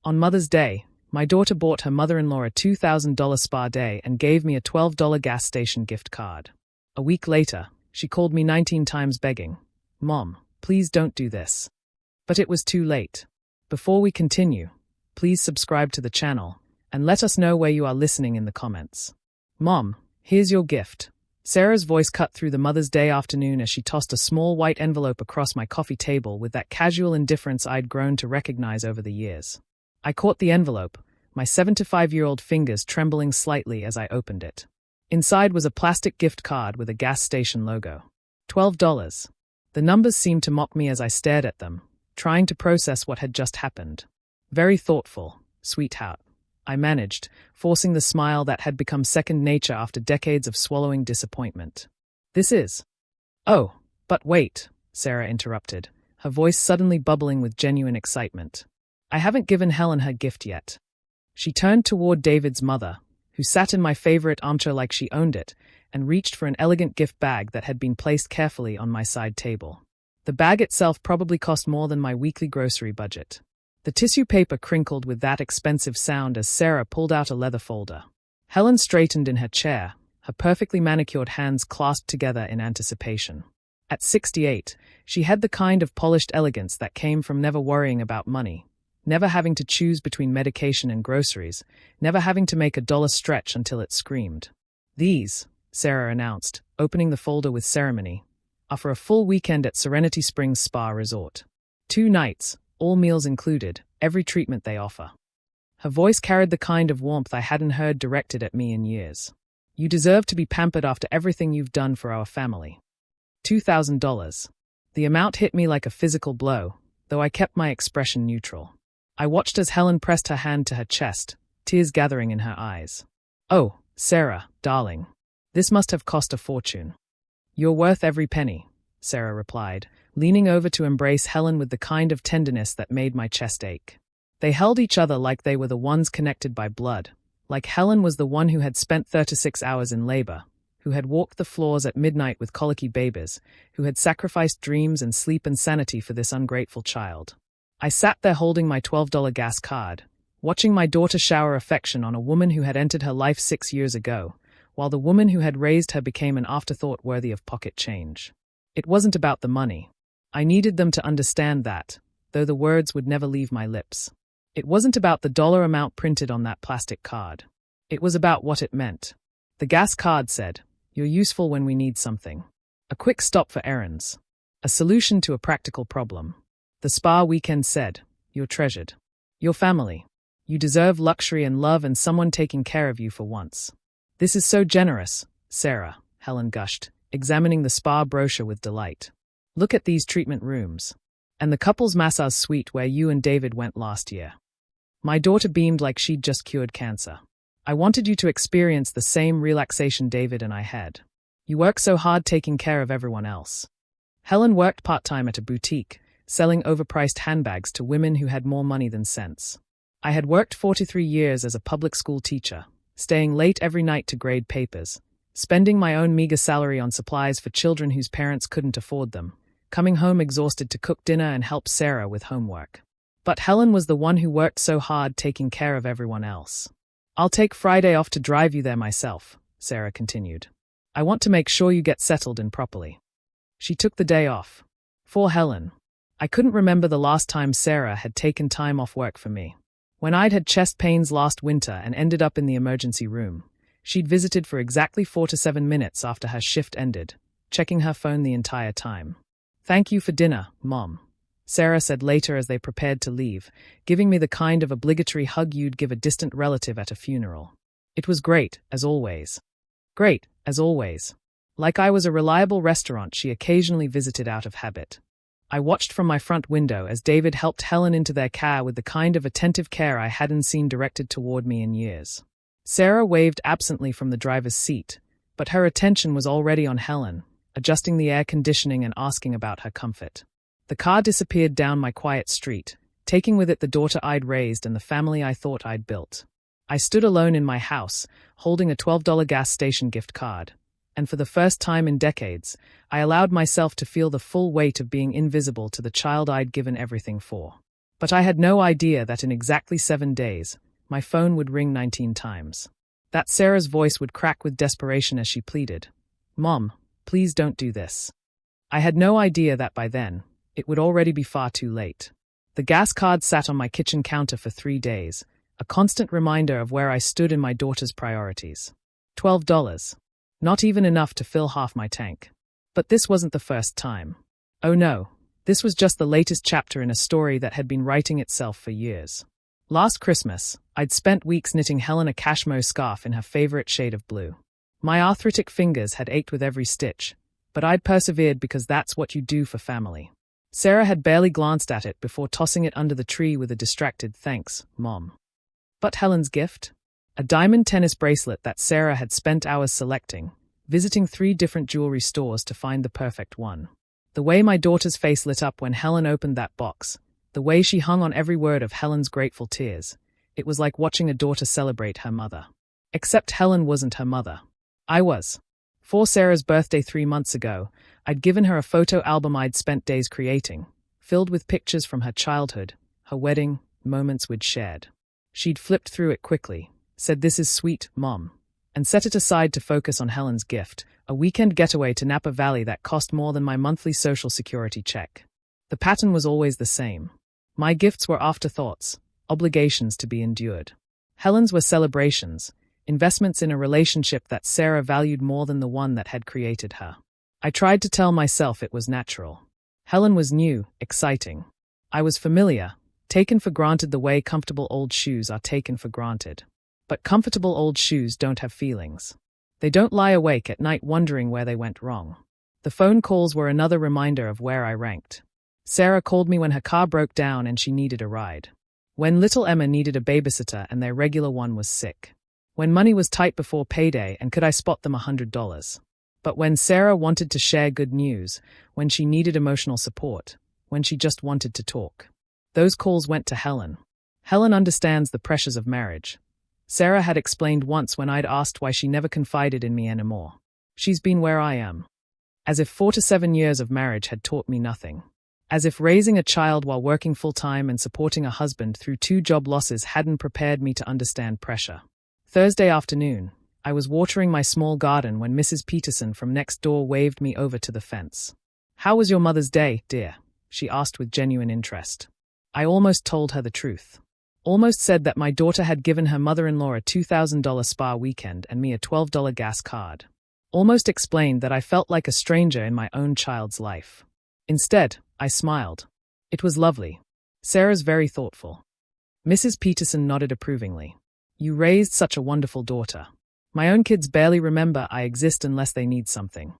On Mother's Day, my daughter bought her mother-in-law a $2,000 spa day and gave me a $12 gas station gift card. A week later, she called me 19 times begging, "Mom, please don't do this." But it was too late. Before we continue, please subscribe to the channel and let us know where you are listening in the comments. "Mom, here's your gift." Sarah's voice cut through the Mother's Day afternoon as she tossed a small white envelope across my coffee table with that casual indifference I'd grown to recognize over the years. I caught the envelope, my 7-to-5-year-old fingers trembling slightly as I opened it. Inside was a plastic gift card with a gas station logo. $12. The numbers seemed to mock me as I stared at them, trying to process what had just happened. "Very thoughtful, sweetheart," I managed, forcing the smile that had become second nature after decades of swallowing disappointment. "This is—" "Oh, but wait," Sarah interrupted, her voice suddenly bubbling with genuine excitement. "I haven't given Helen her gift yet." She turned toward David's mother, who sat in my favorite armchair like she owned it, and reached for an elegant gift bag that had been placed carefully on my side table. The bag itself probably cost more than my weekly grocery budget. The tissue paper crinkled with that expensive sound as Sarah pulled out a leather folder. Helen straightened in her chair, her perfectly manicured hands clasped together in anticipation. At 68, she had the kind of polished elegance that came from never worrying about money, never having to choose between medication and groceries, never having to make a dollar stretch until it screamed. "These," Sarah announced, opening the folder with ceremony, "are for a full weekend at Serenity Springs Spa Resort. 2 nights, all meals included, every treatment they offer." Her voice carried the kind of warmth I hadn't heard directed at me in years. "You deserve to be pampered after everything you've done for our family." $2,000. The amount hit me like a physical blow, though I kept my expression neutral. I watched as Helen pressed her hand to her chest, tears gathering in her eyes. "Oh, Sarah, darling. This must have cost a fortune." "You're worth every penny," Sarah replied, leaning over to embrace Helen with the kind of tenderness that made my chest ache. They held each other like they were the ones connected by blood, like Helen was the one who had spent 36 hours in labor, who had walked the floors at midnight with colicky babies, who had sacrificed dreams and sleep and sanity for this ungrateful child. I sat there holding my $12 gas card, watching my daughter shower affection on a woman who had entered her life 6 years ago, while the woman who had raised her became an afterthought worthy of pocket change. It wasn't about the money. I needed them to understand that, though the words would never leave my lips. It wasn't about the dollar amount printed on that plastic card. It was about what it meant. The gas card said, "You're useful when we need something." A quick stop for errands. A solution to a practical problem. The spa weekend said, "You're treasured. Your family. You deserve luxury and love and someone taking care of you for once." "This is so generous, Sarah," Helen gushed, examining the spa brochure with delight. "Look at these treatment rooms. And the couple's massage suite where you and David went last year." My daughter beamed like she'd just cured cancer. "I wanted you to experience the same relaxation David and I had. You work so hard taking care of everyone else." Helen worked part-time at a boutique, selling overpriced handbags to women who had more money than sense. I had worked 43 years as a public school teacher, staying late every night to grade papers, spending my own meager salary on supplies for children whose parents couldn't afford them, coming home exhausted to cook dinner and help Sarah with homework. But Helen was the one who worked so hard taking care of everyone else. "I'll take Friday off to drive you there myself," Sarah continued. "I want to make sure you get settled in properly." She took the day off. For Helen. I couldn't remember the last time Sarah had taken time off work for me. When I'd had chest pains last winter and ended up in the emergency room, she'd visited for exactly 4 to 7 minutes after her shift ended, checking her phone the entire time. "Thank you for dinner, Mom," Sarah said later as they prepared to leave, giving me the kind of obligatory hug you'd give a distant relative at a funeral. It was great, as always. Great, as always. Like I was a reliable restaurant she occasionally visited out of habit. I watched from my front window as David helped Helen into their car with the kind of attentive care I hadn't seen directed toward me in years. Sarah waved absently from the driver's seat, but her attention was already on Helen, adjusting the air conditioning and asking about her comfort. The car disappeared down my quiet street, taking with it the daughter I'd raised and the family I thought I'd built. I stood alone in my house, holding a $12 gas station gift card, and for the first time in decades, I allowed myself to feel the full weight of being invisible to the child I'd given everything for. But I had no idea that in exactly 7 days, my phone would ring 19 times. That Sarah's voice would crack with desperation as she pleaded, "Mom, please don't do this." I had no idea that by then, it would already be far too late. The gas card sat on my kitchen counter for 3 days, a constant reminder of where I stood in my daughter's priorities. $12. Not even enough to fill half my tank. But this wasn't the first time. Oh no, this was just the latest chapter in a story that had been writing itself for years. Last Christmas, I'd spent weeks knitting Helen a cashmere scarf in her favorite shade of blue. My arthritic fingers had ached with every stitch, but I'd persevered because that's what you do for family. Sarah had barely glanced at it before tossing it under the tree with a distracted "Thanks, Mom." But Helen's gift? A diamond tennis bracelet that Sarah had spent hours selecting, visiting 3 different jewelry stores to find the perfect one. The way my daughter's face lit up when Helen opened that box, the way she hung on every word of Helen's grateful tears, it was like watching a daughter celebrate her mother. Except Helen wasn't her mother. I was. For Sarah's birthday 3 months ago, I'd given her a photo album I'd spent days creating, filled with pictures from her childhood, her wedding, moments we'd shared. She'd flipped through it quickly, said, "This is sweet, Mom," and set it aside to focus on Helen's gift, a weekend getaway to Napa Valley that cost more than my monthly Social Security check. The pattern was always the same. My gifts were afterthoughts, obligations to be endured. Helen's were celebrations, investments in a relationship that Sarah valued more than the one that had created her. I tried to tell myself it was natural. Helen was new, exciting. I was familiar, taken for granted the way comfortable old shoes are taken for granted. But comfortable old shoes don't have feelings. They don't lie awake at night wondering where they went wrong. The phone calls were another reminder of where I ranked. Sarah called me when her car broke down and she needed a ride. When little Emma needed a babysitter and their regular one was sick. When money was tight before payday and could I spot them $100. But when Sarah wanted to share good news, when she needed emotional support, when she just wanted to talk. Those calls went to Helen. Helen understands the pressures of marriage. Sarah had explained once when I'd asked why she never confided in me anymore. She's been where I am. As if 4 to 7 years of marriage had taught me nothing. As if raising a child while working full-time and supporting a husband through 2 job losses hadn't prepared me to understand pressure. Thursday afternoon, I was watering my small garden when Mrs. Peterson from next door waved me over to the fence. "How was your Mother's Day, dear?" she asked with genuine interest. I almost told her the truth. Almost said that my daughter had given her mother-in-law a $2,000 spa weekend and me a $12 gas card. Almost explained that I felt like a stranger in my own child's life. Instead, I smiled. It was lovely. Sarah's very thoughtful. Mrs. Peterson nodded approvingly. "You raised such a wonderful daughter. My own kids barely remember I exist unless they need something."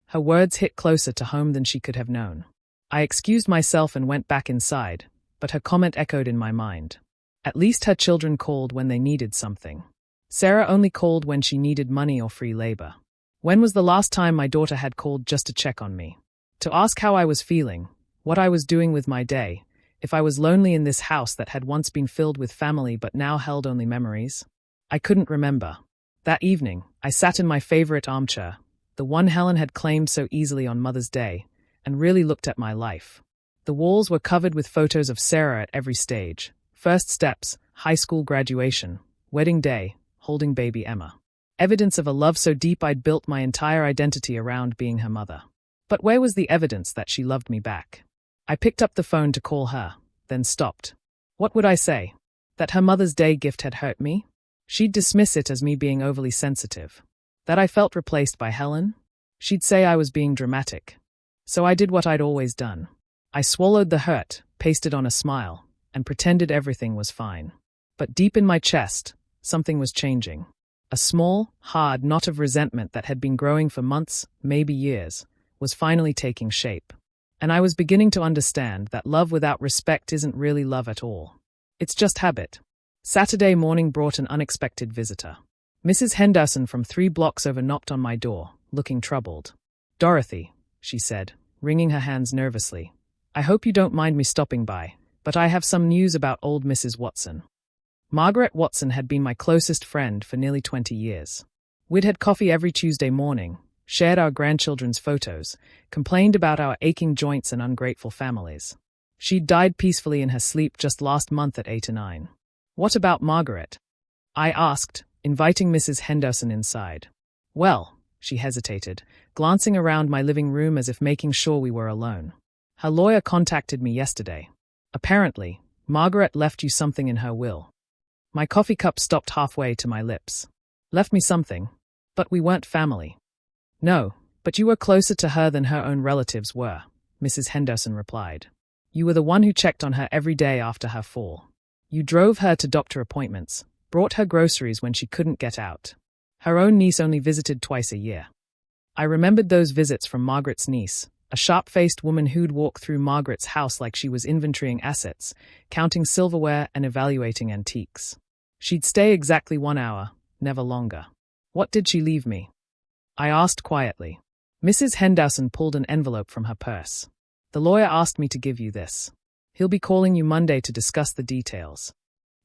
Her words hit closer to home than she could have known. I excused myself and went back inside, but her comment echoed in my mind. At least her children called when they needed something. Sarah only called when she needed money or free labor. When was the last time my daughter had called just to check on me? To ask how I was feeling, what I was doing with my day, if I was lonely in this house that had once been filled with family but now held only memories? I couldn't remember. That evening, I sat in my favorite armchair, the one Helen had claimed so easily on Mother's Day, and really looked at my life. The walls were covered with photos of Sarah at every stage. First steps, high school graduation, wedding day, holding baby Emma. Evidence of a love so deep I'd built my entire identity around being her mother. But where was the evidence that she loved me back? I picked up the phone to call her, then stopped. What would I say? That her Mother's Day gift had hurt me? She'd dismiss it as me being overly sensitive. That I felt replaced by Helen? She'd say I was being dramatic. So I did what I'd always done. I swallowed the hurt, pasted on a smile, and pretended everything was fine. But deep in my chest, something was changing. A small, hard knot of resentment that had been growing for months, maybe years, was finally taking shape. And I was beginning to understand that love without respect isn't really love at all. It's just habit. Saturday morning brought an unexpected visitor. Mrs. Henderson from 3 blocks over knocked on my door, looking troubled. "Dorothy," she said, wringing her hands nervously. "I hope you don't mind me stopping by, but I have some news about old Mrs. Watson." Margaret Watson had been my closest friend for nearly 20 years. We'd had coffee every Tuesday morning, shared our grandchildren's photos, complained about our aching joints and ungrateful families. She'd died peacefully in her sleep just last month at 8 or 9. What about Margaret? I asked, inviting Mrs. Henderson inside. Well, she hesitated, glancing around my living room as if making sure we were alone. Her lawyer contacted me yesterday. Apparently, Margaret left you something in her will. My coffee cup stopped halfway to my lips. Left me something, but we weren't family. No, but you were closer to her than her own relatives were, Mrs. Henderson replied. You were the one who checked on her every day after her fall. You drove her to doctor appointments, brought her groceries when she couldn't get out. Her own niece only visited twice a year. I remembered those visits from Margaret's niece, a sharp-faced woman who'd walk through Margaret's house like she was inventorying assets, counting silverware and evaluating antiques. She'd stay exactly 1 hour, never longer. What did she leave me? I asked quietly. Mrs. Henderson pulled an envelope from her purse. The lawyer asked me to give you this. He'll be calling you Monday to discuss the details.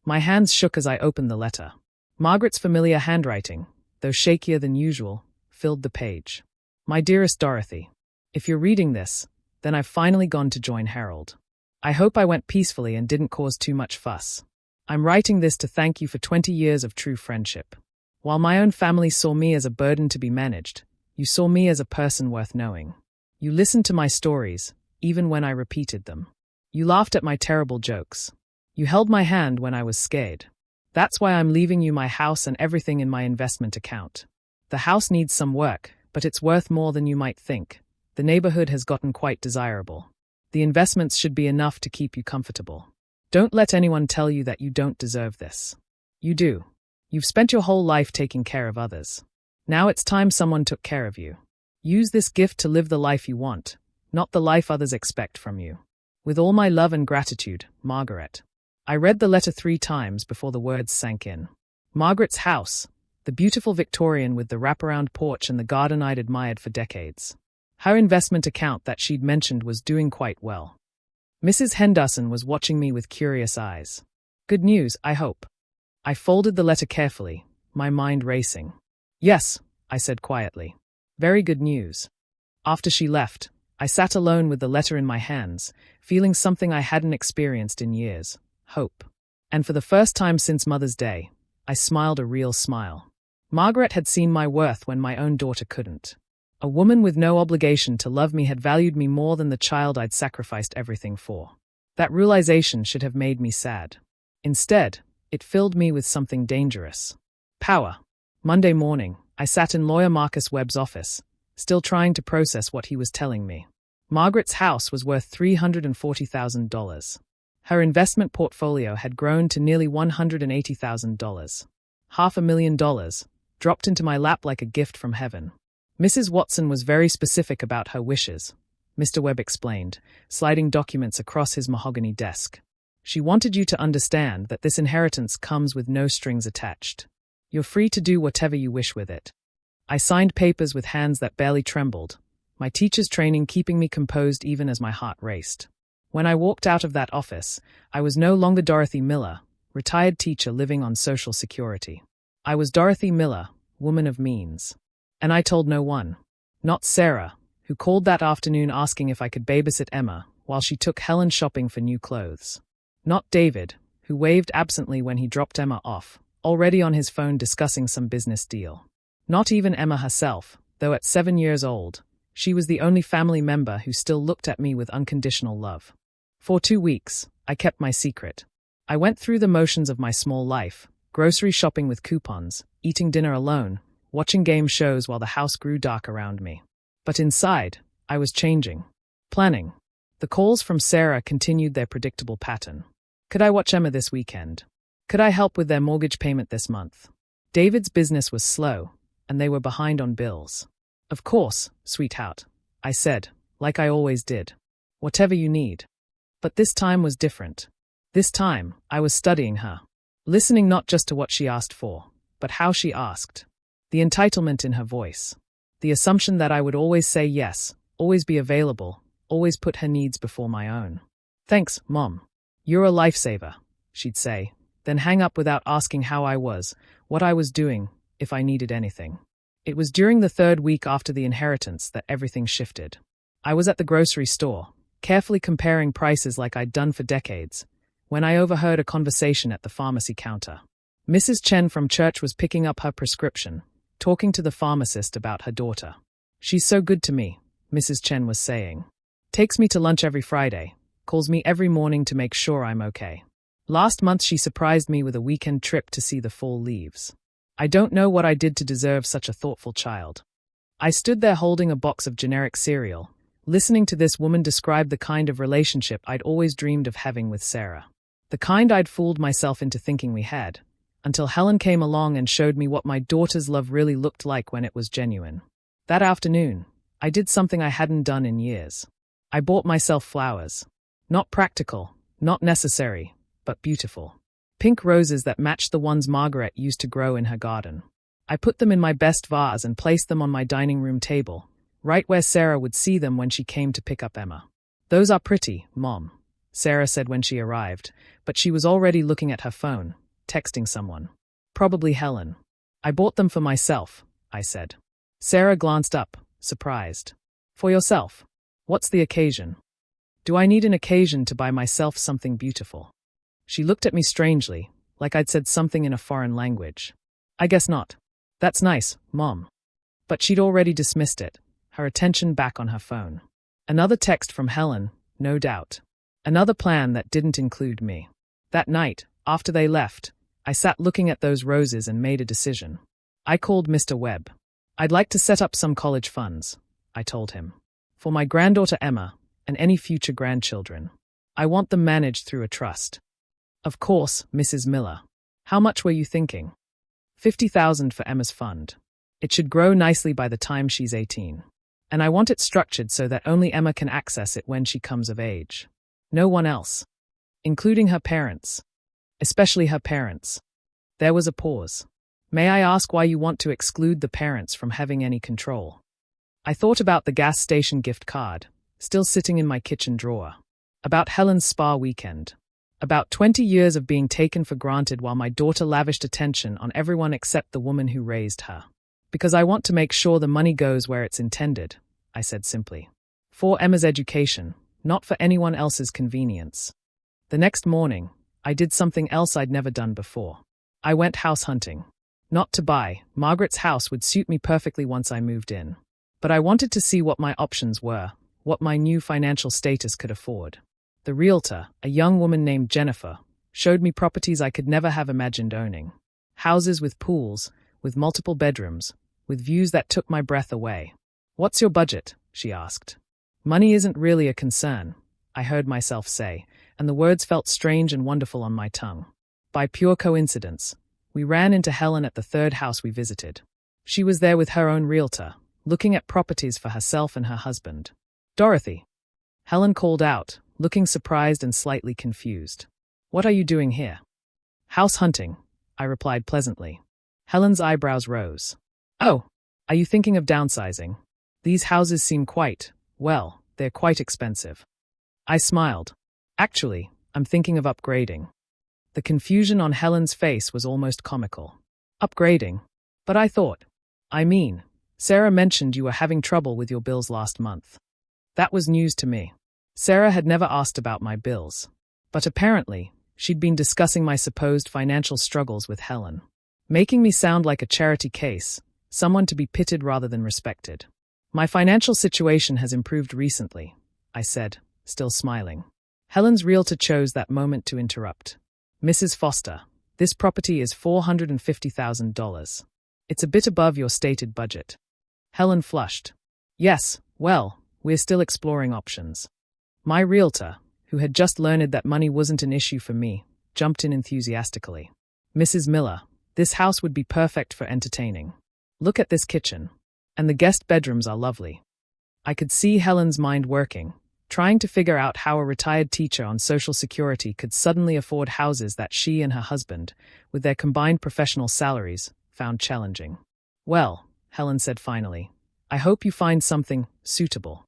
My hands shook as I opened the letter. Margaret's familiar handwriting, though shakier than usual, filled the page. My dearest Dorothy, if you're reading this, then I've finally gone to join Harold. I hope I went peacefully and didn't cause too much fuss. I'm writing this to thank you for 20 years of true friendship. While my own family saw me as a burden to be managed, you saw me as a person worth knowing. You listened to my stories, even when I repeated them. You laughed at my terrible jokes. You held my hand when I was scared. That's why I'm leaving you my house and everything in my investment account. The house needs some work, but it's worth more than you might think. The neighborhood has gotten quite desirable. The investments should be enough to keep you comfortable. Don't let anyone tell you that you don't deserve this. You do. You've spent your whole life taking care of others. Now it's time someone took care of you. Use this gift to live the life you want, not the life others expect from you. With all my love and gratitude, Margaret. I read the letter 3 times before the words sank in. Margaret's house, the beautiful Victorian with the wraparound porch and the garden I'd admired for decades. Her investment account that she'd mentioned was doing quite well. Mrs. Henderson was watching me with curious eyes. Good news, I hope. I folded the letter carefully, my mind racing. Yes, I said quietly. Very good news. After she left, I sat alone with the letter in my hands, feeling something I hadn't experienced in years, hope. And for the first time since Mother's Day, I smiled a real smile. Margaret had seen my worth when my own daughter couldn't. A woman with no obligation to love me had valued me more than the child I'd sacrificed everything for. That realization should have made me sad. Instead, it filled me with something dangerous. Power. Monday morning, I sat in lawyer Marcus Webb's office, still trying to process what he was telling me. Margaret's house was worth $340,000. Her investment portfolio had grown to nearly $180,000. $500,000 dropped into my lap like a gift from heaven. Mrs. Watson was very specific about her wishes, Mr. Webb explained, sliding documents across his mahogany desk. She wanted you to understand that this inheritance comes with no strings attached. You're free to do whatever you wish with it. I signed papers with hands that barely trembled, my teacher's training keeping me composed even as my heart raced. When I walked out of that office, I was no longer Dorothy Miller, retired teacher living on Social Security. I was Dorothy Miller, woman of means. And I told no one. Not Sarah, who called that afternoon asking if I could babysit Emma while she took Helen shopping for new clothes. Not David, who waved absently when he dropped Emma off, already on his phone discussing some business deal. Not even Emma herself, though at 7 years old, she was the only family member who still looked at me with unconditional love. For 2 weeks, I kept my secret. I went through the motions of my small life, grocery shopping with coupons, eating dinner alone, watching game shows while the house grew dark around me. But inside, I was changing. Planning. The calls from Sarah continued their predictable pattern. Could I watch Emma this weekend? Could I help with their mortgage payment this month? David's business was slow, and they were behind on bills. Of course, sweetheart, I said, like I always did. Whatever you need. But this time was different. This time, I was studying her. Listening not just to what she asked for, but how she asked. The entitlement in her voice. The assumption that I would always say yes, always be available, always put her needs before my own. Thanks, Mom. You're a lifesaver, she'd say, then hang up without asking how I was, what I was doing, if I needed anything. It was during the 3rd week after the inheritance that everything shifted. I was at the grocery store, carefully comparing prices like I'd done for decades, when I overheard a conversation at the pharmacy counter. Mrs. Chen from church was picking up her prescription, talking to the pharmacist about her daughter. "She's so good to me," Mrs. Chen was saying. "Takes me to lunch every Friday, calls me every morning to make sure I'm okay. Last month she surprised me with a weekend trip to see the fall leaves. I don't know what I did to deserve such a thoughtful child." I stood there holding a box of generic cereal, listening to this woman describe the kind of relationship I'd always dreamed of having with Sarah. The kind I'd fooled myself into thinking we had, until Helen came along and showed me what my daughter's love really looked like when it was genuine. That afternoon, I did something I hadn't done in years. I bought myself flowers. Not practical, not necessary, but beautiful. Pink roses that matched the ones Margaret used to grow in her garden. I put them in my best vase and placed them on my dining room table, right where Sarah would see them when she came to pick up Emma. "Those are pretty, Mom," Sarah said when she arrived, but she was already looking at her phone, texting someone. "Probably Helen." "I bought them for myself," I said. Sarah glanced up, surprised. "For yourself? What's the occasion?" "Do I need an occasion to buy myself something beautiful?" She looked at me strangely, like I'd said something in a foreign language. "I guess not." "That's nice, Mom." But she'd already dismissed it, her attention back on her phone. Another text from Helen, no doubt. Another plan that didn't include me. That night, after they left, I sat looking at those roses and made a decision. I called Mr. Webb. "I'd like to set up some college funds," I told him. "For my granddaughter Emma, and any future grandchildren. I want them managed through a trust." "Of course, Mrs. Miller. How much were you thinking?" $50,000 for Emma's fund. It should grow nicely by the time she's 18. And I want it structured so that only Emma can access it when she comes of age. No one else. Including her parents. Especially her parents. There was a pause. "May I ask why you want to exclude the parents from having any control?" I thought about the gas station gift card, still sitting in my kitchen drawer. About Helen's spa weekend. About 20 years of being taken for granted while my daughter lavished attention on everyone except the woman who raised her. "Because I want to make sure the money goes where it's intended," I said simply. "For Emma's education, not for anyone else's convenience." The next morning, I did something else I'd never done before. I went house hunting. Not to buy, Margaret's house would suit me perfectly once I moved in. But I wanted to see what my options were, what my new financial status could afford. The realtor, a young woman named Jennifer, showed me properties I could never have imagined owning. Houses with pools, with multiple bedrooms, with views that took my breath away. "What's your budget?" she asked. "Money isn't really a concern," I heard myself say, and the words felt strange and wonderful on my tongue. By pure coincidence, we ran into Helen at the third house we visited. She was there with her own realtor, looking at properties for herself and her husband. "Dorothy," Helen called out, looking surprised and slightly confused. "What are you doing here?" "House hunting," I replied pleasantly. Helen's eyebrows rose. "Oh, are you thinking of downsizing? These houses seem well, they're quite expensive." I smiled. "Actually, I'm thinking of upgrading." The confusion on Helen's face was almost comical. "Upgrading? But I mean, Sarah mentioned you were having trouble with your bills last month." That was news to me. Sarah had never asked about my bills. But apparently, she'd been discussing my supposed financial struggles with Helen. Making me sound like a charity case, someone to be pitied rather than respected. "My financial situation has improved recently," I said, still smiling. Helen's realtor chose that moment to interrupt. "Mrs. Foster, this property is $450,000. It's a bit above your stated budget." Helen flushed. "Yes, well, we're still exploring options." My realtor, who had just learned that money wasn't an issue for me, jumped in enthusiastically. "Mrs. Miller, this house would be perfect for entertaining. Look at this kitchen. And the guest bedrooms are lovely." I could see Helen's mind working, trying to figure out how a retired teacher on Social Security could suddenly afford houses that she and her husband, with their combined professional salaries, found challenging. "Well," Helen said finally, "I hope you find something suitable."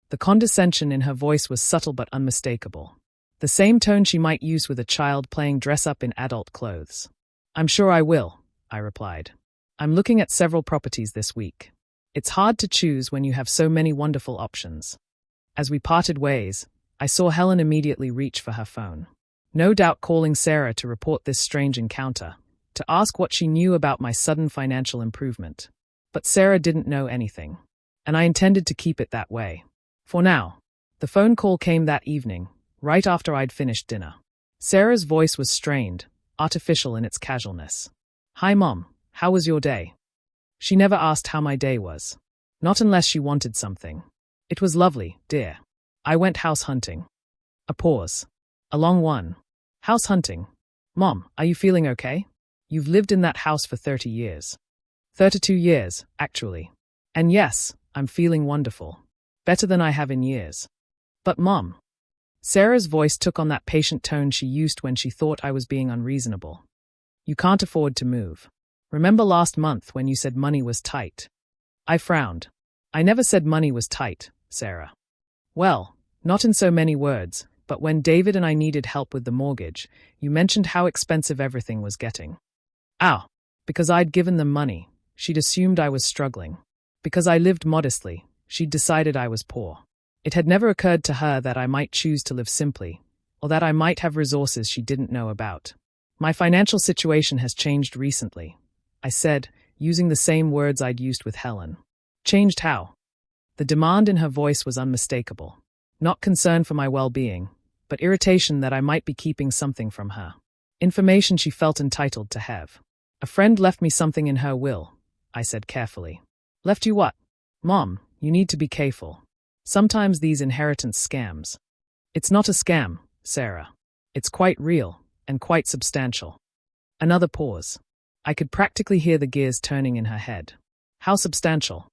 The condescension in her voice was subtle but unmistakable. The same tone she might use with a child playing dress-up in adult clothes. "I'm sure I will," I replied. "I'm looking at several properties this week. It's hard to choose when you have so many wonderful options." As we parted ways, I saw Helen immediately reach for her phone. No doubt calling Sarah to report this strange encounter, to ask what she knew about my sudden financial improvement. But Sarah didn't know anything, and I intended to keep it that way. For now. The phone call came that evening, right after I'd finished dinner. Sarah's voice was strained, artificial in its casualness. "Hi, Mom, how was your day?" She never asked how my day was. Not unless she wanted something. "It was lovely, dear. I went house hunting." A pause. A long one. "House hunting? Mom, are you feeling okay? You've lived in that house for 30 years. 32 years, actually. And yes, I'm feeling wonderful. Better than I have in years." "But Mom." Sarah's voice took on that patient tone she used when she thought I was being unreasonable. "You can't afford to move. Remember last month when you said money was tight?" I frowned. "I never said money was tight, Sarah." "Well, not in so many words, but when David and I needed help with the mortgage, you mentioned how expensive everything was getting." "Ow." Because I'd given them money, she'd assumed I was struggling. Because I lived modestly, she'd decided I was poor. It had never occurred to her that I might choose to live simply, or that I might have resources she didn't know about. "My financial situation has changed recently," I said, using the same words I'd used with Helen. "Changed how?" The demand in her voice was unmistakable. Not concern for my well-being, but irritation that I might be keeping something from her. Information she felt entitled to have. "A friend left me something in her will," I said carefully. "Left you what?" "Mom, you need to be careful. Sometimes these inheritance scams." "It's not a scam, Sarah. It's quite real, and quite substantial." Another pause. I could practically hear the gears turning in her head. "How substantial?"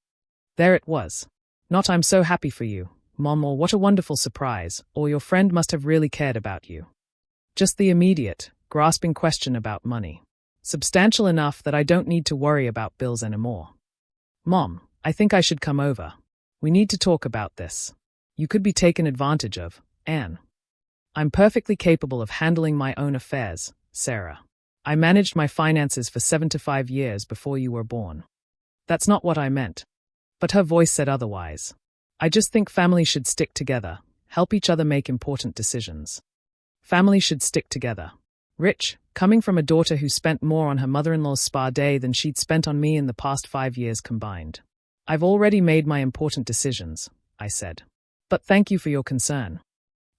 There it was. Not "I'm so happy for you, Mom," or "what a wonderful surprise," or "your friend must have really cared about you." Just the immediate, grasping question about money. Substantial enough that I don't need to worry about bills anymore. "Mom, I think I should come over. We need to talk about this. You could be taken advantage of, Anne." "I'm perfectly capable of handling my own affairs, Sarah. I managed my finances for 7 to 5 years before you were born." "That's not what I meant." But her voice said otherwise. "I just think families should stick together, help each other make important decisions. Families should stick together." Rich, coming from a daughter who spent more on her mother-in-law's spa day than she'd spent on me in the past 5 years combined. "I've already made my important decisions," I said. "But thank you for your concern."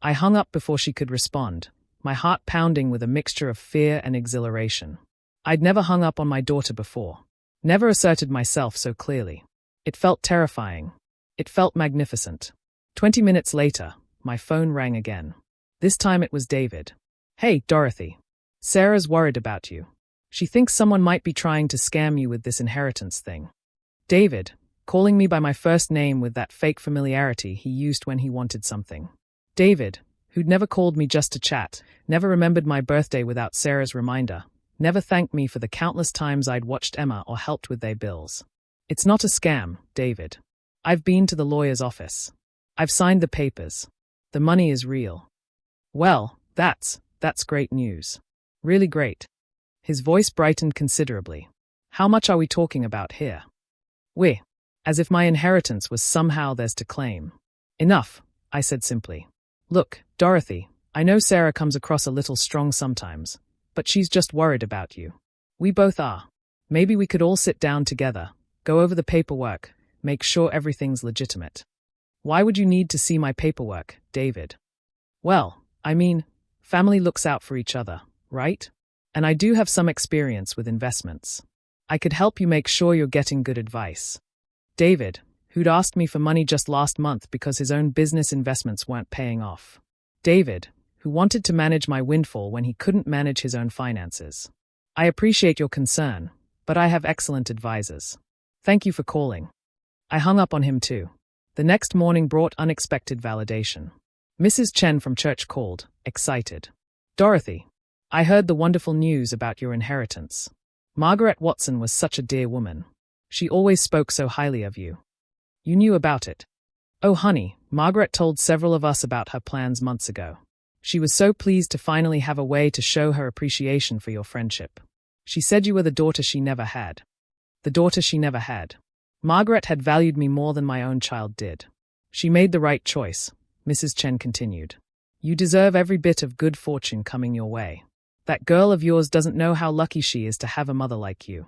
I hung up before she could respond, my heart pounding with a mixture of fear and exhilaration. I'd never hung up on my daughter before. Never asserted myself so clearly. It felt terrifying. It felt magnificent. 20 minutes later, my phone rang again. This time it was David. "Hey, Dorothy. Sarah's worried about you. She thinks someone might be trying to scam you with this inheritance thing." David, calling me by my first name with that fake familiarity he used when he wanted something. David, who'd never called me just to chat, never remembered my birthday without Sarah's reminder, never thanked me for the countless times I'd watched Emma or helped with their bills. "It's not a scam, David. I've been to the lawyer's office. I've signed the papers. The money is real." "Well, that's great news. Really great." His voice brightened considerably. "How much are we talking about here?" "We." As if my inheritance was somehow theirs to claim. "Enough," I said simply. "Look, Dorothy, I know Sarah comes across a little strong sometimes, but she's just worried about you. We both are. Maybe we could all sit down together, go over the paperwork, make sure everything's legitimate." "Why would you need to see my paperwork, David?" "Well, I mean, family looks out for each other, right? And I do have some experience with investments. I could help you make sure you're getting good advice." David, who'd asked me for money just last month because his own business investments weren't paying off. David, who wanted to manage my windfall when he couldn't manage his own finances. "I appreciate your concern, but I have excellent advisors. Thank you for calling." I hung up on him too. The next morning brought unexpected validation. Mrs. Chen from church called, excited. "Dorothy, I heard the wonderful news about your inheritance. Margaret Watson was such a dear woman. She always spoke so highly of you. You knew about it." "Oh honey, Margaret told several of us about her plans months ago. She was so pleased to finally have a way to show her appreciation for your friendship. She said you were the daughter she never had." The daughter she never had. Margaret had valued me more than my own child did. She made the right choice, Mrs. Chen continued. You deserve every bit of good fortune coming your way. That girl of yours doesn't know how lucky she is to have a mother like you.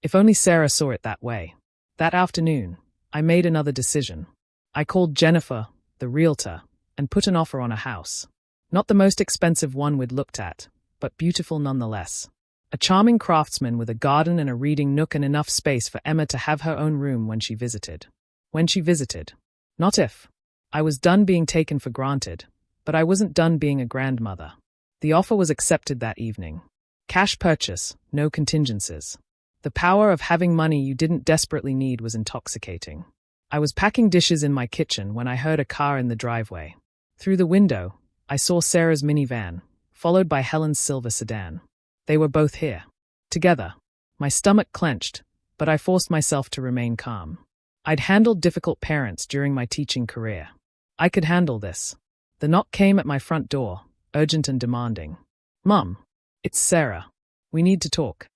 If only Sarah saw it that way. That afternoon, I made another decision. I called Jennifer, the realtor, and put an offer on a house. Not the most expensive one we'd looked at, but beautiful nonetheless. A charming craftsman with a garden and a reading nook and enough space for Emma to have her own room when she visited. When she visited. Not if. I was done being taken for granted, but I wasn't done being a grandmother. The offer was accepted that evening. Cash purchase, no contingencies. The power of having money you didn't desperately need was intoxicating. I was packing dishes in my kitchen when I heard a car in the driveway. Through the window, I saw Sarah's minivan, followed by Helen's silver sedan. They were both here. Together. My stomach clenched, but I forced myself to remain calm. I'd handled difficult parents during my teaching career. I could handle this. The knock came at my front door, urgent and demanding. Mum, it's Sarah. We need to talk.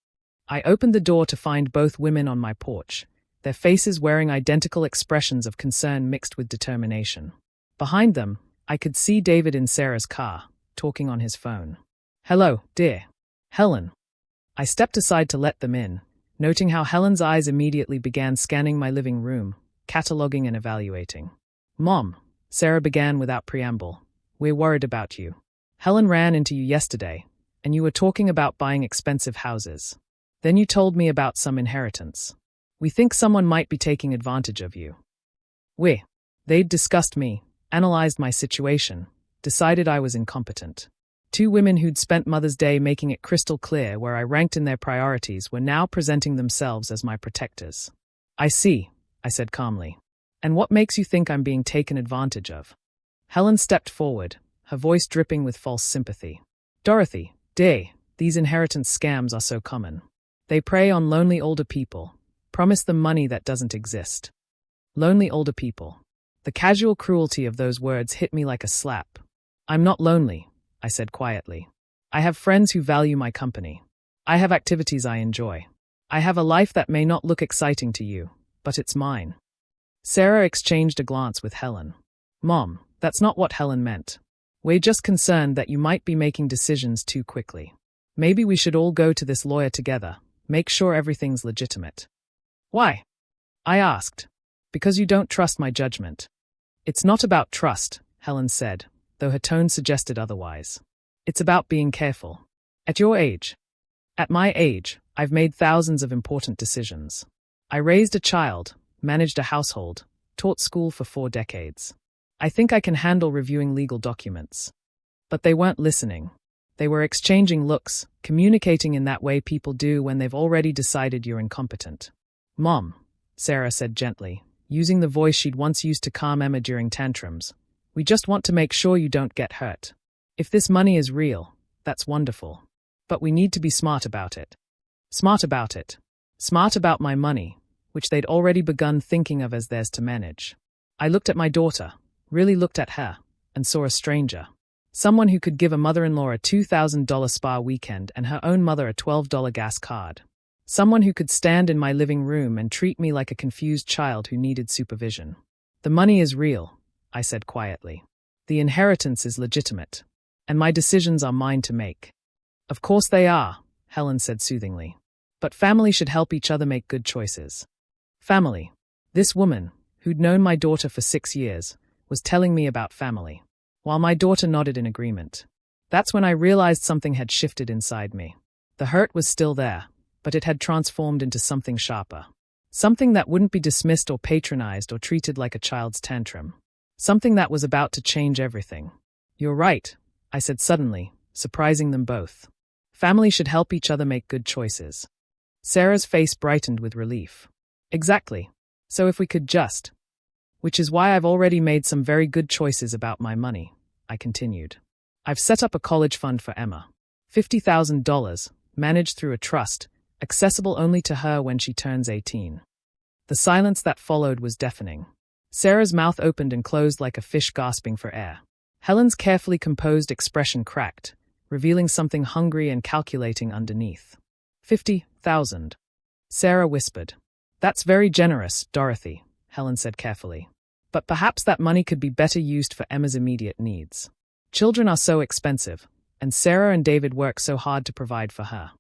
I opened the door to find both women on my porch, their faces wearing identical expressions of concern mixed with determination. Behind them, I could see David in Sarah's car, talking on his phone. Hello, dear. Helen. I stepped aside to let them in, noting how Helen's eyes immediately began scanning my living room, cataloging and evaluating. Mom, Sarah began without preamble. We're worried about you. Helen ran into you yesterday, and you were talking about buying expensive houses. Then you told me about some inheritance. We think someone might be taking advantage of you. They'd discussed me, analyzed my situation, decided I was incompetent. Two women who'd spent Mother's Day making it crystal clear where I ranked in their priorities were now presenting themselves as my protectors. I see, I said calmly. And what makes you think I'm being taken advantage of? Helen stepped forward, her voice dripping with false sympathy. Dorothy, dear, these inheritance scams are so common. They prey on lonely older people, promise them money that doesn't exist. Lonely older people. The casual cruelty of those words hit me like a slap. I'm not lonely, I said quietly. I have friends who value my company. I have activities I enjoy. I have a life that may not look exciting to you, but it's mine. Sarah exchanged a glance with Helen. Mom, that's not what Helen meant. We're just concerned that you might be making decisions too quickly. Maybe we should all go to this lawyer together, make sure everything's legitimate. Why? I asked. Because you don't trust my judgment. It's not about trust, Helen said, though her tone suggested otherwise. It's about being careful. At your age. At my age, I've made thousands of important decisions. I raised a child, managed a household, taught school for 4 decades. I think I can handle reviewing legal documents. But they weren't listening. They were exchanging looks, communicating in that way people do when they've already decided you're incompetent. Mom, Sarah said gently, using the voice she'd once used to calm Emma during tantrums. We just want to make sure you don't get hurt. If this money is real, that's wonderful. But we need to be smart about it. Smart about it. Smart about my money, which they'd already begun thinking of as theirs to manage. I looked at my daughter, really looked at her, and saw a stranger. Someone who could give a mother-in-law a $2,000 spa weekend and her own mother a $12 gas card. Someone who could stand in my living room and treat me like a confused child who needed supervision. The money is real, I said quietly. The inheritance is legitimate. And my decisions are mine to make. Of course they are, Helen said soothingly. But family should help each other make good choices. Family. This woman, who'd known my daughter for 6 years, was telling me about family, while my daughter nodded in agreement. That's when I realized something had shifted inside me. The hurt was still there, but it had transformed into something sharper. Something that wouldn't be dismissed or patronized or treated like a child's tantrum. Something that was about to change everything. You're right, I said suddenly, surprising them both. Family should help each other make good choices. Sarah's face brightened with relief. Exactly. So if we could just. Which is why I've already made some very good choices about my money, I continued. I've set up a college fund for Emma. $50,000, managed through a trust, accessible only to her when she turns 18. The silence that followed was deafening. Sarah's mouth opened and closed like a fish gasping for air. Helen's carefully composed expression cracked, revealing something hungry and calculating underneath. 50,000. Sarah whispered. That's very generous, Dorothy, Helen said carefully. But perhaps that money could be better used for Emma's immediate needs. Children are so expensive, and Sarah and David work so hard to provide for her.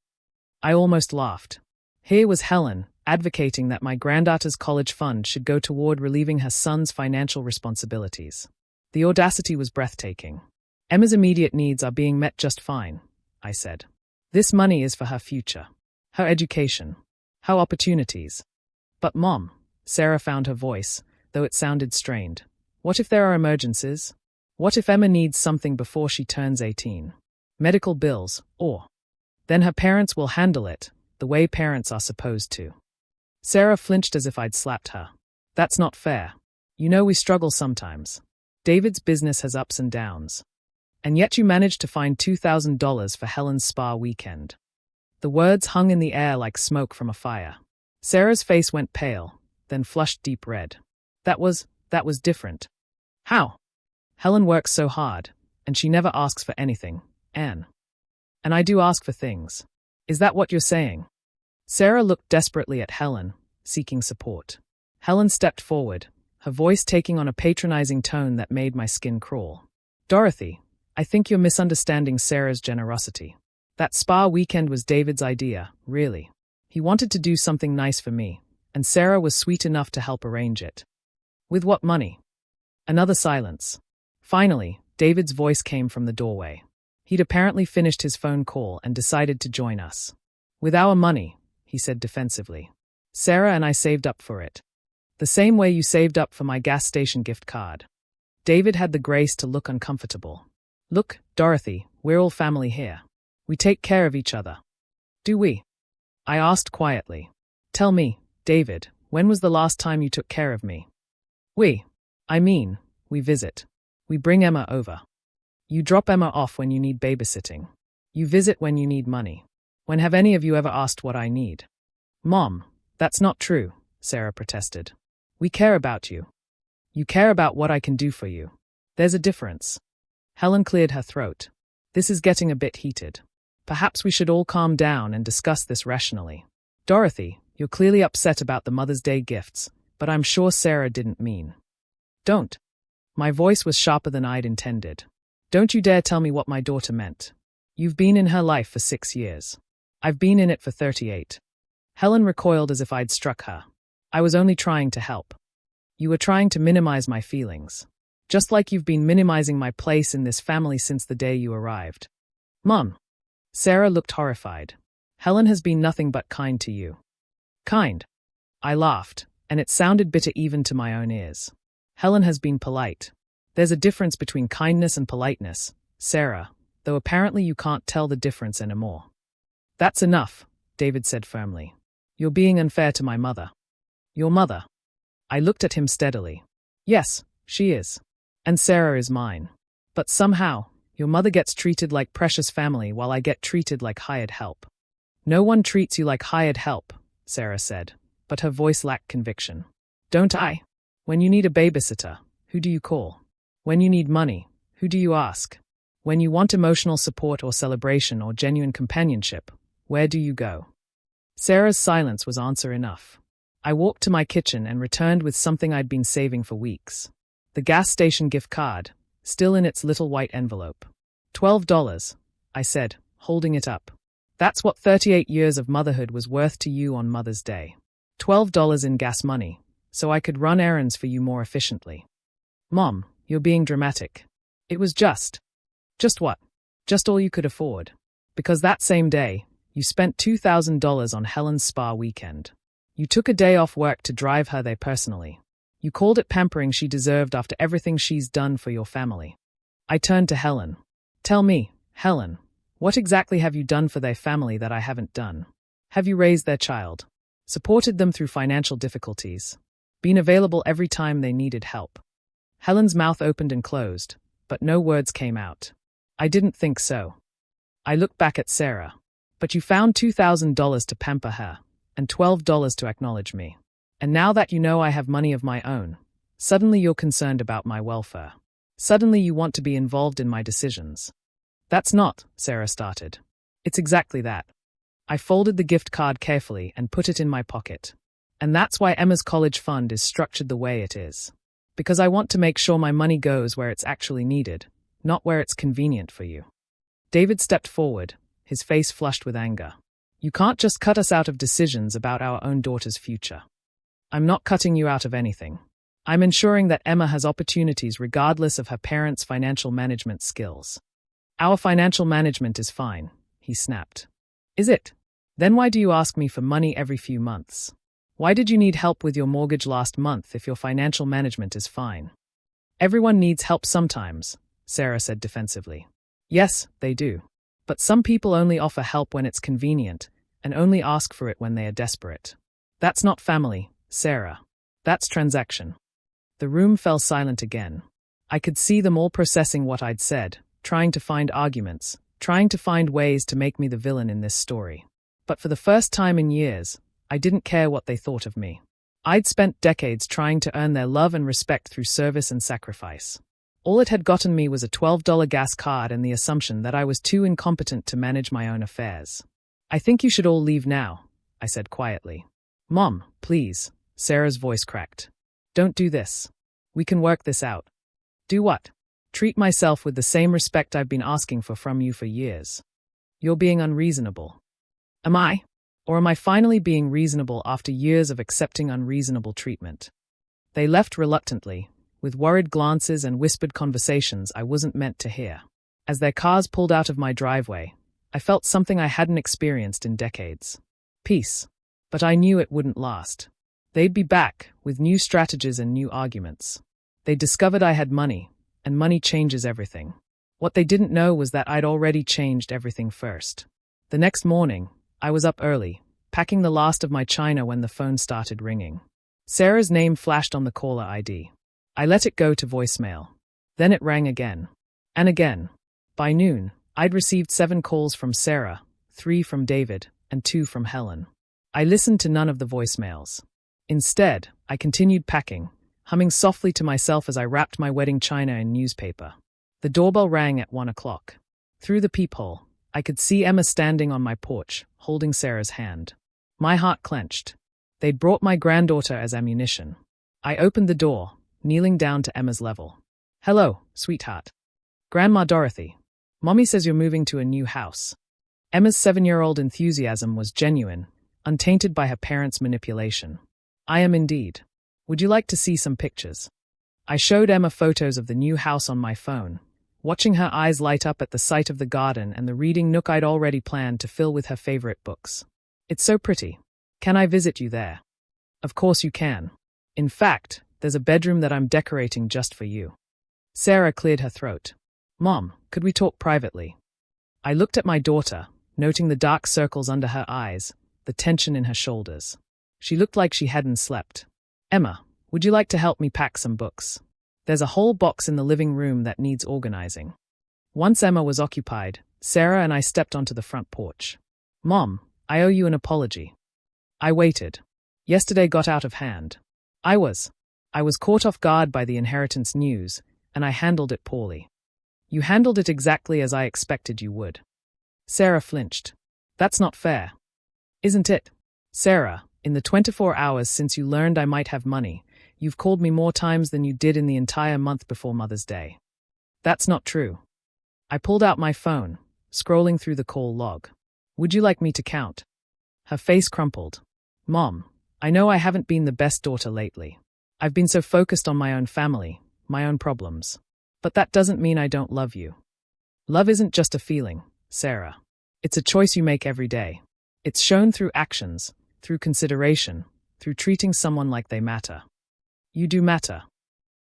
I almost laughed. Here was Helen, advocating that my granddaughter's college fund should go toward relieving her son's financial responsibilities. The audacity was breathtaking. Emma's immediate needs are being met just fine, I said. This money is for her future, her education, her opportunities. But Mom, Sarah found her voice, though it sounded strained. What if there are emergencies? What if Emma needs something before she turns 18? Medical bills, or... Then her parents will handle it, the way parents are supposed to. Sarah flinched as if I'd slapped her. That's not fair. You know we struggle sometimes. David's business has ups and downs. And yet you managed to find $2,000 for Helen's spa weekend. The words hung in the air like smoke from a fire. Sarah's face went pale, then flushed deep red. That was different. How? Helen works so hard, and she never asks for anything, Anne. And I do ask for things. Is that what you're saying? Sarah looked desperately at Helen, seeking support. Helen stepped forward, her voice taking on a patronizing tone that made my skin crawl. Dorothy, I think you're misunderstanding Sarah's generosity. That spa weekend was David's idea, really. He wanted to do something nice for me, and Sarah was sweet enough to help arrange it. With what money? Another silence. Finally, David's voice came from the doorway. He'd apparently finished his phone call and decided to join us. With our money, he said defensively. Sarah and I saved up for it. The same way you saved up for my gas station gift card. David had the grace to look uncomfortable. Look, Dorothy, we're all family here. We take care of each other. Do we? I asked quietly. Tell me, David, when was the last time you took care of me? We visit. We bring Emma over. You drop Emma off when you need babysitting. You visit when you need money. When have any of you ever asked what I need? Mom, that's not true, Sarah protested. We care about you. You care about what I can do for you. There's a difference. Helen cleared her throat. This is getting a bit heated. Perhaps we should all calm down and discuss this rationally. Dorothy, you're clearly upset about the Mother's Day gifts, but I'm sure Sarah didn't mean. Don't. My voice was sharper than I'd intended. Don't you dare tell me what my daughter meant. You've been in her life for 6 years. I've been in it for 38. Helen recoiled as if I'd struck her. I was only trying to help. You were trying to minimize my feelings. Just like you've been minimizing my place in this family since the day you arrived. Mom. Sarah looked horrified. Helen has been nothing but kind to you. Kind. I laughed, and it sounded bitter even to my own ears. Helen has been polite. There's a difference between kindness and politeness, Sarah, though apparently you can't tell the difference anymore. That's enough, David said firmly. You're being unfair to my mother. Your mother? I looked at him steadily. Yes, she is. And Sarah is mine. But somehow, your mother gets treated like precious family while I get treated like hired help. No one treats you like hired help, Sarah said, but her voice lacked conviction. Don't I? When you need a babysitter, who do you call? When you need money, who do you ask? When you want emotional support or celebration or genuine companionship, where do you go? Sarah's silence was answer enough. I walked to my kitchen and returned with something I'd been saving for weeks. The gas station gift card, still in its little white envelope. $12, I said, holding it up. That's what 38 years of motherhood was worth to you on Mother's Day. $12 in gas money, so I could run errands for you more efficiently. Mom, you're being dramatic. It was just what? Just all you could afford. Because that same day, you spent $2,000 on Helen's spa weekend. You took a day off work to drive her there personally. You called it pampering she deserved after everything she's done for your family. I turned to Helen. Tell me, Helen, what exactly have you done for their family that I haven't done? Have you raised their child? Supported them through financial difficulties? Been available every time they needed help? Helen's mouth opened and closed, but no words came out. I didn't think so. I looked back at Sarah. But you found $2,000 to pamper her, and $12 to acknowledge me. And now that you know I have money of my own, suddenly you're concerned about my welfare. Suddenly you want to be involved in my decisions. That's not, Sarah started. It's exactly that. I folded the gift card carefully and put it in my pocket. And that's why Emma's college fund is structured the way it is. Because I want to make sure my money goes where it's actually needed, not where it's convenient for you. David stepped forward, his face flushed with anger. You can't just cut us out of decisions about our own daughter's future. I'm not cutting you out of anything. I'm ensuring that Emma has opportunities regardless of her parents' financial management skills. Our financial management is fine, he snapped. Is it? Then why do you ask me for money every few months? Why did you need help with your mortgage last month if your financial management is fine? Everyone needs help sometimes, Sarah said defensively. Yes, they do. But some people only offer help when it's convenient, and only ask for it when they are desperate. That's not family, Sarah. That's transaction. The room fell silent again. I could see them all processing what I'd said, trying to find arguments, trying to find ways to make me the villain in this story. But for the first time in years, I didn't care what they thought of me. I'd spent decades trying to earn their love and respect through service and sacrifice. All it had gotten me was a $12 gas card and the assumption that I was too incompetent to manage my own affairs. I think you should all leave now, I said quietly. Mom, please, Sarah's voice cracked. Don't do this. We can work this out. Do what? Treat myself with the same respect I've been asking from you for years. You're being unreasonable. Am I? Or am I finally being reasonable after years of accepting unreasonable treatment? They left reluctantly, with worried glances and whispered conversations I wasn't meant to hear. As their cars pulled out of my driveway, I felt something I hadn't experienced in decades. Peace. But I knew it wouldn't last. They'd be back, with new strategies and new arguments. They discovered I had money, and money changes everything. What they didn't know was that I'd already changed everything first. The next morning, I was up early, packing the last of my china when the phone started ringing. Sarah's name flashed on the caller ID. I let it go to voicemail. Then it rang again. And again. By noon, I'd received 7 calls from Sarah, 3 from David, and 2 from Helen. I listened to none of the voicemails. Instead, I continued packing, humming softly to myself as I wrapped my wedding china in newspaper. The doorbell rang at 1 o'clock. Through the peephole, I could see Emma standing on my porch, holding Sarah's hand. My heart clenched. They'd brought my granddaughter as ammunition. I opened the door, kneeling down to Emma's level. Hello, sweetheart. Grandma Dorothy. Mommy says you're moving to a new house. Emma's 7-year-old enthusiasm was genuine, untainted by her parents' manipulation. I am indeed. Would you like to see some pictures? I showed Emma photos of the new house on my phone, watching her eyes light up at the sight of the garden and the reading nook I'd already planned to fill with her favorite books. It's so pretty. Can I visit you there? Of course you can. In fact, there's a bedroom that I'm decorating just for you. Sarah cleared her throat. Mom, could we talk privately? I looked at my daughter, noting the dark circles under her eyes, the tension in her shoulders. She looked like she hadn't slept. Emma, would you like to help me pack some books? There's a whole box in the living room that needs organizing. Once Emma was occupied, Sarah and I stepped onto the front porch. Mom, I owe you an apology. I waited. Yesterday got out of hand. I was caught off guard by the inheritance news, and I handled it poorly. You handled it exactly as I expected you would. Sarah flinched. That's not fair. Isn't it? Sarah, in the 24 hours since you learned I might have money, you've called me more times than you did in the entire month before Mother's Day. That's not true. I pulled out my phone, scrolling through the call log. Would you like me to count? Her face crumpled. Mom, I know I haven't been the best daughter lately. I've been so focused on my own family, my own problems. But that doesn't mean I don't love you. Love isn't just a feeling, Sarah. It's a choice you make every day. It's shown through actions, through consideration, through treating someone like they matter. You do matter.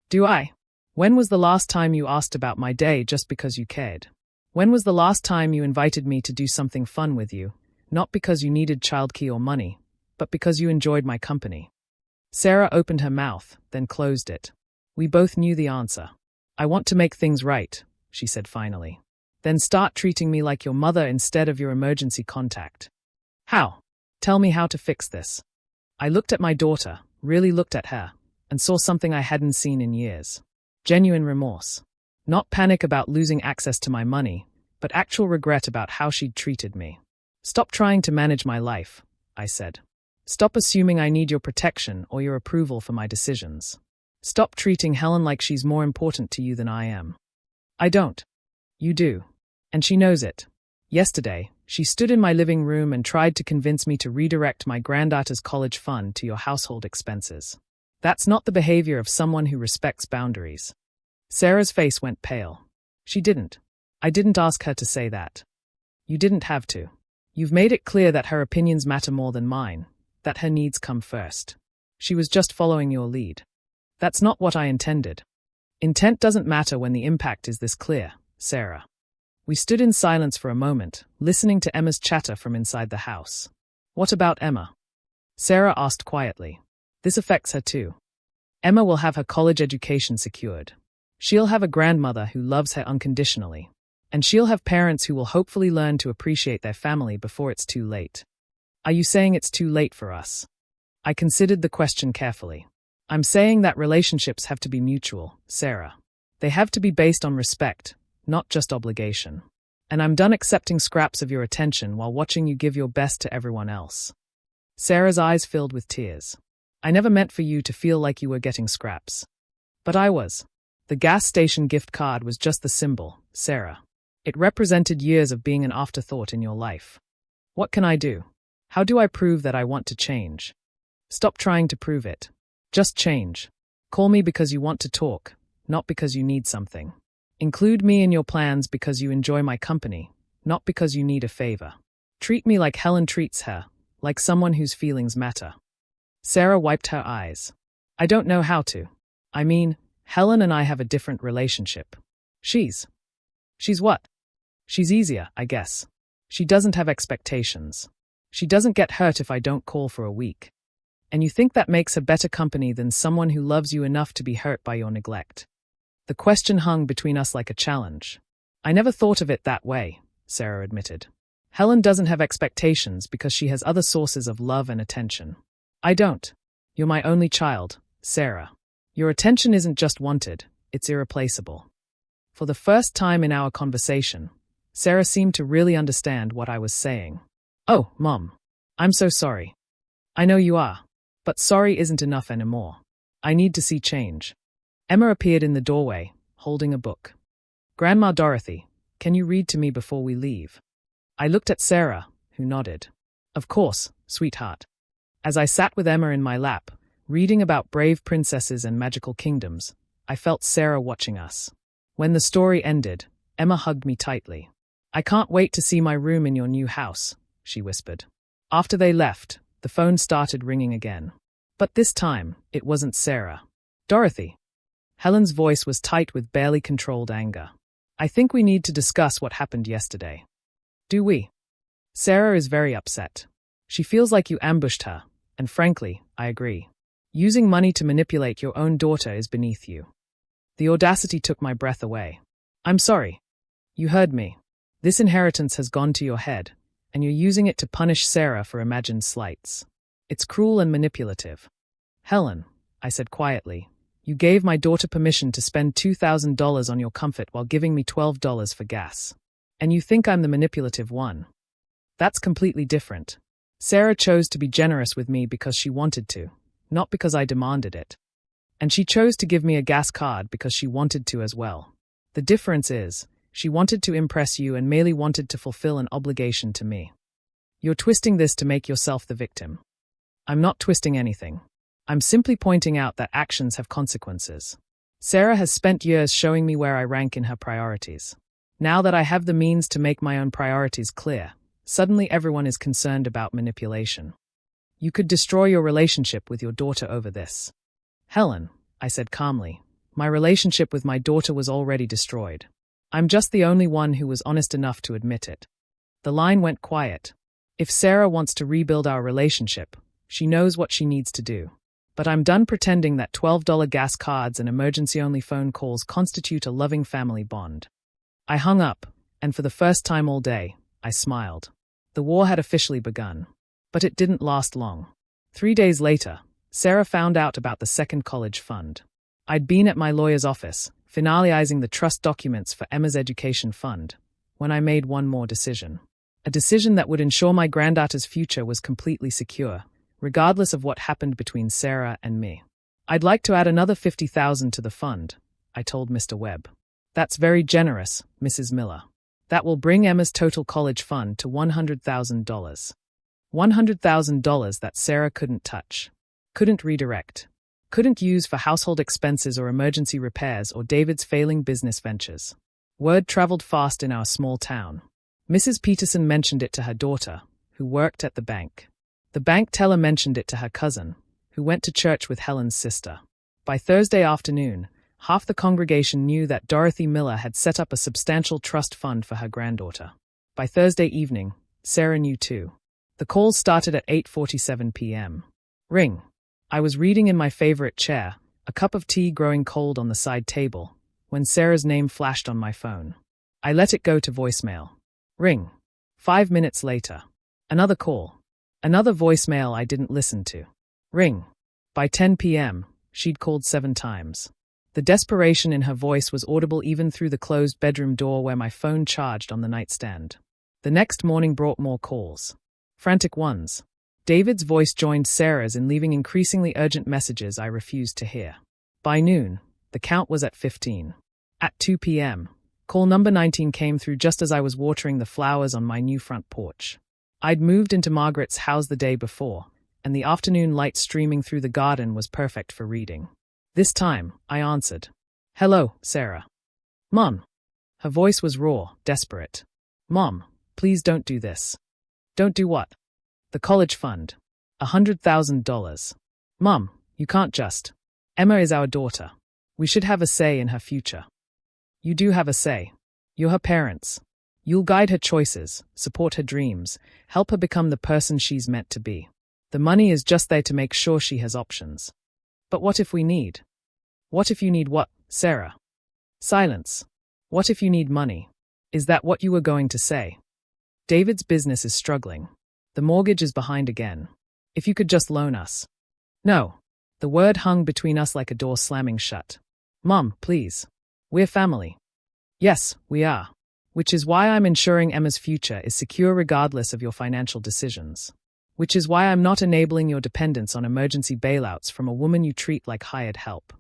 Do I? When was the last time you asked about my day just because you cared? When was the last time you invited me to do something fun with you, not because you needed childcare or money, but because you enjoyed my company? Sarah opened her mouth, then closed it. We both knew the answer. I want to make things right, she said finally. Then start treating me like your mother instead of your emergency contact. How? Tell me how to fix this. I looked at my daughter, really looked at her, and saw something I hadn't seen in years. Genuine remorse. Not panic about losing access to my money, but actual regret about how she'd treated me. Stop trying to manage my life, I said. Stop assuming I need your protection or your approval for my decisions. Stop treating Helen like she's more important to you than I am. I don't. You do. And she knows it. Yesterday, she stood in my living room and tried to convince me to redirect my granddaughter's college fund to your household expenses. That's not the behavior of someone who respects boundaries. Sarah's face went pale. She didn't. I didn't ask her to say that. You didn't have to. You've made it clear that her opinions matter more than mine, that her needs come first. She was just following your lead. That's not what I intended. Intent doesn't matter when the impact is this clear, Sarah. We stood in silence for a moment, listening to Emma's chatter from inside the house. What about Emma? Sarah asked quietly. This affects her too. Emma will have her college education secured. She'll have a grandmother who loves her unconditionally. And she'll have parents who will hopefully learn to appreciate their family before it's too late. Are you saying it's too late for us? I considered the question carefully. I'm saying that relationships have to be mutual, Sarah. They have to be based on respect, not just obligation. And I'm done accepting scraps of your attention while watching you give your best to everyone else. Sarah's eyes filled with tears. I never meant for you to feel like you were getting scraps. But I was. The gas station gift card was just the symbol, Sarah. It represented years of being an afterthought in your life. What can I do? How do I prove that I want to change? Stop trying to prove it. Just change. Call me because you want to talk, not because you need something. Include me in your plans because you enjoy my company, not because you need a favor. Treat me like Helen treats her, like someone whose feelings matter. Sarah wiped her eyes. I don't know how to. I mean, Helen and I have a different relationship. She's what? She's easier, I guess. She doesn't have expectations. She doesn't get hurt if I don't call for a week. And you think that makes her better company than someone who loves you enough to be hurt by your neglect. The question hung between us like a challenge. I never thought of it that way, Sarah admitted. Helen doesn't have expectations because she has other sources of love and attention. I don't. You're my only child, Sarah. Your attention isn't just wanted, it's irreplaceable. For the first time in our conversation, Sarah seemed to really understand what I was saying. Oh, Mom. I'm so sorry. I know you are. But sorry isn't enough anymore. I need to see change. Emma appeared in the doorway, holding a book. Grandma Dorothy, can you read to me before we leave? I looked at Sarah, who nodded. Of course, sweetheart. As I sat with Emma in my lap, reading about brave princesses and magical kingdoms, I felt Sarah watching us. When the story ended, Emma hugged me tightly. I can't wait to see my room in your new house, she whispered. After they left, the phone started ringing again. But this time, it wasn't Sarah. Dorothy. Helen's voice was tight with barely controlled anger. I think we need to discuss what happened yesterday. Do we? Sarah is very upset. She feels like you ambushed her, and frankly, I agree. Using money to manipulate your own daughter is beneath you. The audacity took my breath away. I'm sorry. You heard me. This inheritance has gone to your head, and you're using it to punish Sarah for imagined slights. It's cruel and manipulative. Helen, I said quietly, you gave my daughter permission to spend $2,000 on your comfort while giving me $12 for gas. And you think I'm the manipulative one. That's completely different. Sarah chose to be generous with me because she wanted to, not because I demanded it. And she chose to give me a gas card because she wanted to as well. The difference is, she wanted to impress you and merely wanted to fulfill an obligation to me. You're twisting this to make yourself the victim. I'm not twisting anything. I'm simply pointing out that actions have consequences. Sarah has spent years showing me where I rank in her priorities. Now that I have the means to make my own priorities clear, suddenly everyone is concerned about manipulation. You could destroy your relationship with your daughter over this. Helen, I said calmly, my relationship with my daughter was already destroyed. I'm just the only one who was honest enough to admit it. The line went quiet. If Sarah wants to rebuild our relationship, she knows what she needs to do. But I'm done pretending that $12 gas cards and emergency-only phone calls constitute a loving family bond. I hung up, and for the first time all day, I smiled. The war had officially begun. But it didn't last long. 3 days later, Sarah found out about the second college fund. I'd been at my lawyer's office, finalizing the trust documents for Emma's education fund, when I made one more decision. A decision that would ensure my granddaughter's future was completely secure, regardless of what happened between Sarah and me. I'd like to add another $50,000 to the fund, I told Mr. Webb. That's very generous, Mrs. Miller. That will bring Emma's total college fund to $100,000. $100,000 that Sarah couldn't touch, couldn't redirect, couldn't use for household expenses or emergency repairs or David's failing business ventures. Word traveled fast in our small town. Mrs. Peterson mentioned it to her daughter, who worked at the bank. The bank teller mentioned it to her cousin, who went to church with Helen's sister. By Thursday afternoon, half the congregation knew that Dorothy Miller had set up a substantial trust fund for her granddaughter. By Thursday evening, Sarah knew too. The calls started at 8:47 p.m. Ring. I was reading in my favorite chair, a cup of tea growing cold on the side table, when Sarah's name flashed on my phone. I let it go to voicemail. Ring. 5 minutes later. Another call. Another voicemail I didn't listen to. Ring. By 10 p.m., she'd called 7 times. The desperation in her voice was audible even through the closed bedroom door where my phone charged on the nightstand. The next morning brought more calls. Frantic ones. David's voice joined Sarah's in leaving increasingly urgent messages I refused to hear. By noon, the count was at 15. At 2 p.m., call number 19 came through just as I was watering the flowers on my new front porch. I'd moved into Margaret's house the day before, and the afternoon light streaming through the garden was perfect for reading. This time, I answered. Hello, Sarah. Mom. Her voice was raw, desperate. Mom, please don't do this. Don't do what? The college fund. $100,000. Mom, you can't just. Emma is our daughter. We should have a say in her future. You do have a say. You're her parents. You'll guide her choices, support her dreams, help her become the person she's meant to be. The money is just there to make sure she has options. But what if we need? What if you need what, Sarah? Silence. What if you need money? Is that what you were going to say? David's business is struggling. The mortgage is behind again. If you could just loan us. No. The word hung between us like a door slamming shut. Mom, please. We're family. Yes, we are. Which is why I'm ensuring Emma's future is secure regardless of your financial decisions. Which is why I'm not enabling your dependence on emergency bailouts from a woman you treat like hired help.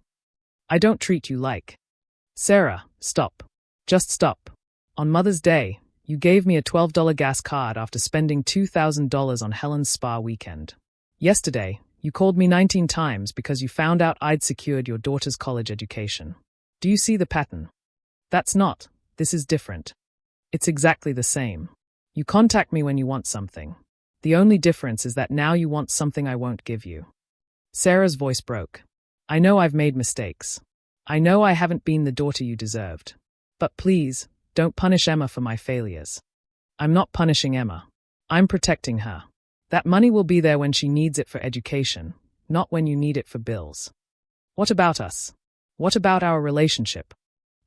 I don't treat you like. Sarah, stop. Just stop. On Mother's Day, you gave me a $12 gas card after spending $2,000 on Helen's spa weekend. Yesterday, you called me 19 times because you found out I'd secured your daughter's college education. Do you see the pattern? That's not. This is different. It's exactly the same. You contact me when you want something. The only difference is that now you want something I won't give you. Sarah's voice broke. I know I've made mistakes. I know I haven't been the daughter you deserved. But please, don't punish Emma for my failures. I'm not punishing Emma. I'm protecting her. That money will be there when she needs it for education, not when you need it for bills. What about us? What about our relationship?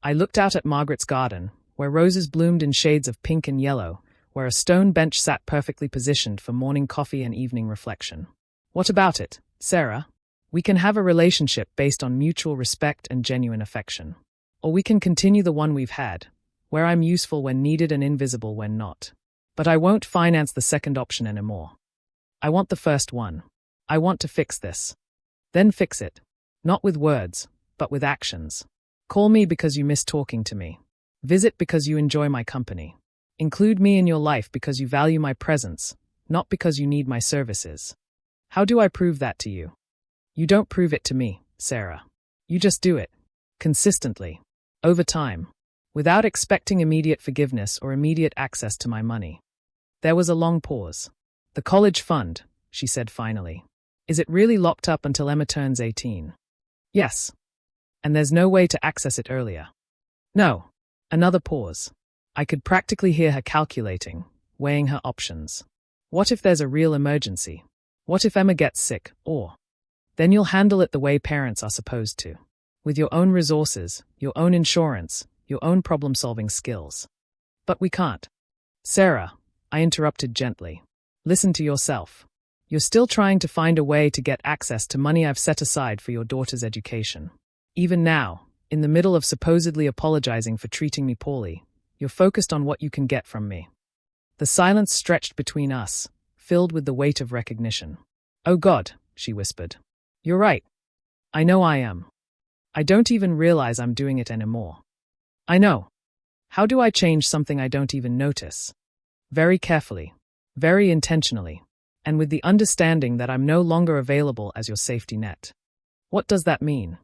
I looked out at Margaret's garden, where roses bloomed in shades of pink and yellow, where a stone bench sat perfectly positioned for morning coffee and evening reflection. What about it, Sarah? We can have a relationship based on mutual respect and genuine affection. Or we can continue the one we've had, where I'm useful when needed and invisible when not. But I won't finance the second option anymore. I want the first one. I want to fix this. Then fix it. Not with words, but with actions. Call me because you miss talking to me. Visit because you enjoy my company. Include me in your life because you value my presence, not because you need my services. How do I prove that to you? You don't prove it to me, Sarah. You just do it. Consistently. Over time. Without expecting immediate forgiveness or immediate access to my money. There was a long pause. The college fund, she said finally. Is it really locked up until Emma turns 18? Yes. And there's no way to access it earlier? No. Another pause. I could practically hear her calculating, weighing her options. What if there's a real emergency? What if Emma gets sick, or? Then you'll handle it the way parents are supposed to. With your own resources, your own insurance, your own problem-solving skills. But we can't. Sarah, I interrupted gently. Listen to yourself. You're still trying to find a way to get access to money I've set aside for your daughter's education. Even now, in the middle of supposedly apologizing for treating me poorly, you're focused on what you can get from me. The silence stretched between us, filled with the weight of recognition. Oh God, she whispered. You're right. I know I am. I don't even realize I'm doing it anymore. I know. How do I change something I don't even notice? Very carefully, very intentionally, and with the understanding that I'm no longer available as your safety net. What does that mean?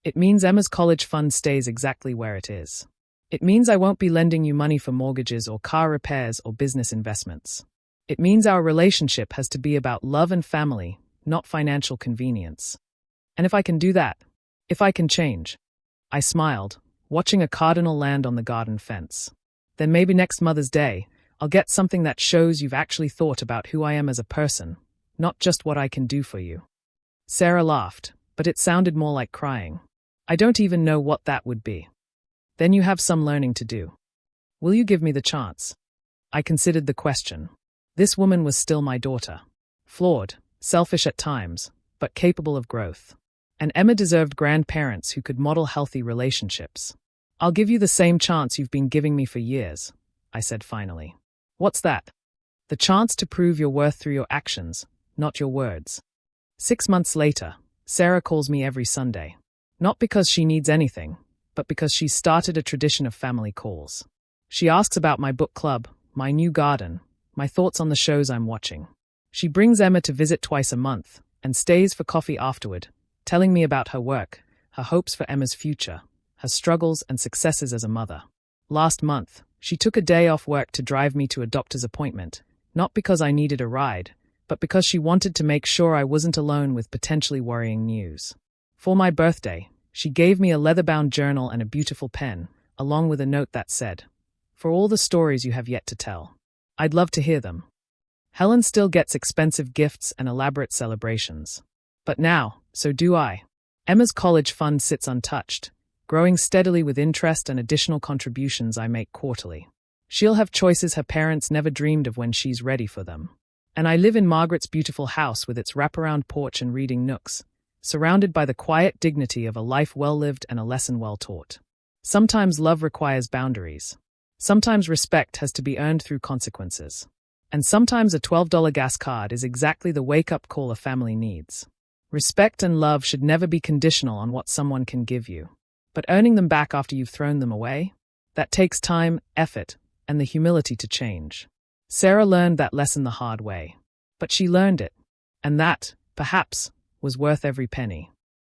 It means Emma's college fund stays exactly where it is. It means I won't be lending you money for mortgages or car repairs or business investments. It means our relationship has to be about love and family, not financial convenience. And if I can do that, if I can change, I smiled, watching a cardinal land on the garden fence. Then maybe next Mother's Day, I'll get something that shows you've actually thought about who I am as a person, not just what I can do for you. Sarah laughed, but it sounded more like crying. I don't even know what that would be. Then you have some learning to do. Will you give me the chance? I considered the question. This woman was still my daughter. Flawed, selfish at times, but capable of growth. And Emma deserved grandparents who could model healthy relationships. I'll give you the same chance you've been giving me for years, I said finally. What's that? The chance to prove your worth through your actions, not your words. 6 months later, Sarah calls me every Sunday. Not because she needs anything, but because she's started a tradition of family calls. She asks about my book club, my new garden, my thoughts on the shows I'm watching. She brings Emma to visit twice a month, and stays for coffee afterward, telling me about her work, her hopes for Emma's future, her struggles and successes as a mother. Last month, she took a day off work to drive me to a doctor's appointment, not because I needed a ride, but because she wanted to make sure I wasn't alone with potentially worrying news. For my birthday, she gave me a leather-bound journal and a beautiful pen, along with a note that said, "For all the stories you have yet to tell. I'd love to hear them." Helen still gets expensive gifts and elaborate celebrations. But now, so do I. Emma's college fund sits untouched, growing steadily with interest and additional contributions I make quarterly. She'll have choices her parents never dreamed of when she's ready for them. And I live in Margaret's beautiful house with its wraparound porch and reading nooks, surrounded by the quiet dignity of a life well lived and a lesson well taught. Sometimes love requires boundaries. Sometimes respect has to be earned through consequences. And sometimes a $12 gas card is exactly the wake-up call a family needs. Respect and love should never be conditional on what someone can give you. But earning them back after you've thrown them away? That takes time, effort, and the humility to change. Sarah learned that lesson the hard way. But she learned it. And that, perhaps, was worth every penny.